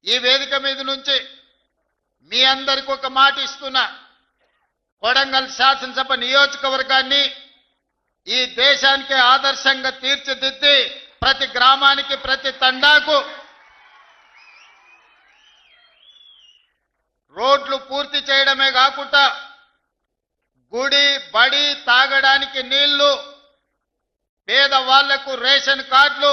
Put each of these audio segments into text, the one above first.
ఈ వేదిక మీద నుంచి మీ అందరికి ఒక మాట ఇస్తున్నా. కొడంగల్ శాసనసభ నియోజకవర్గాన్ని ఈ దేశానికి ఆదర్శంగా తీర్చిదిద్ది ప్రతి గ్రామానికి ప్రతి తండాకు రోడ్లు పూర్తి చేయడమే కాకుండా గుడి బడి తాగడానికి నీళ్లు, పేదవాళ్లకు రేషన్ కార్డులు,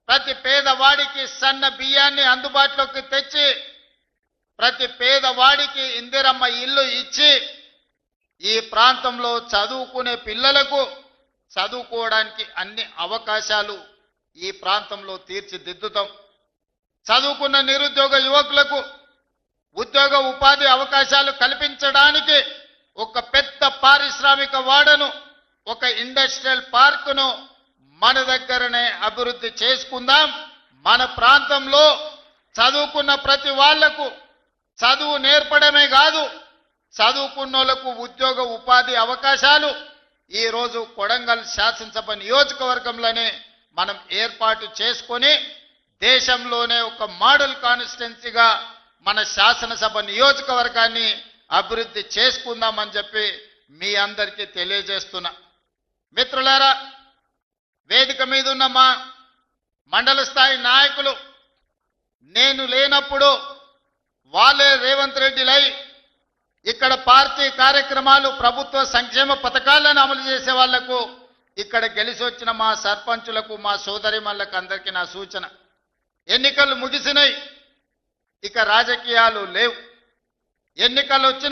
ప్రతి పేదవాడికి సన్న బియ్యాన్ని అందుబాటులోకి తెచ్చి ప్రతి పేదవాడికి ఇందిరమ్మ ఇల్లు ఇచ్చి ఈ ప్రాంతంలో చదువుకునే పిల్లలకు చదువుకోవడానికి అన్ని అవకాశాలు ఈ ప్రాంతంలో తీర్చిదిద్దుతాం. చదువుకున్న నిరుద్యోగ యువకులకు ఉద్యోగ ఉపాధి అవకాశాలు కల్పించడానికి ఒక పెద్ద పారిశ్రామిక వాడను, ఒక ఇండస్ట్రియల్ పార్కును మన దగ్గరనే అభివృద్ధి చేసుకుందాం. మన ప్రాంతంలో చదువుకున్న ప్రతి వాళ్లకు చదువు నేర్పడమే కాదు, చదువుకున్నోళ్లకు ఉద్యోగ ఉపాధి అవకాశాలు ఈ రోజు కొడంగల్ శాసనసభ నియోజకవర్గంలోనే మనం ఏర్పాటు చేసుకొని దేశంలోనే ఒక మోడల్ కాన్స్టిట్యున్సీగా మన శాసనసభ నియోజకవర్గాన్ని అభివృద్ధి చేసుకుందామని చెప్పి మీ అందరికీ తెలియజేస్తున్నా. మిత్రులారా, వేదిక మీద ఉన్న మా మండల స్థాయి నాయకులు నేను లేనప్పుడు వాళ్ళే రేవంత్ రెడ్డిలై ఇక్కడ పార్టీ కార్యక్రమాలు ప్రభుత్వ సంక్షేమ పథకాలను అమలు చేసే వాళ్లకు ఇక్కడ గెలిచి వచ్చిన మా సర్పంచులకు మా సోదరిమణులకు అందరికీ నా సూచన, ఎన్నికలు ముగిసినాయి, ఇక రాజకీయాలు లేవు. ఎన్నికలు వచ్చిన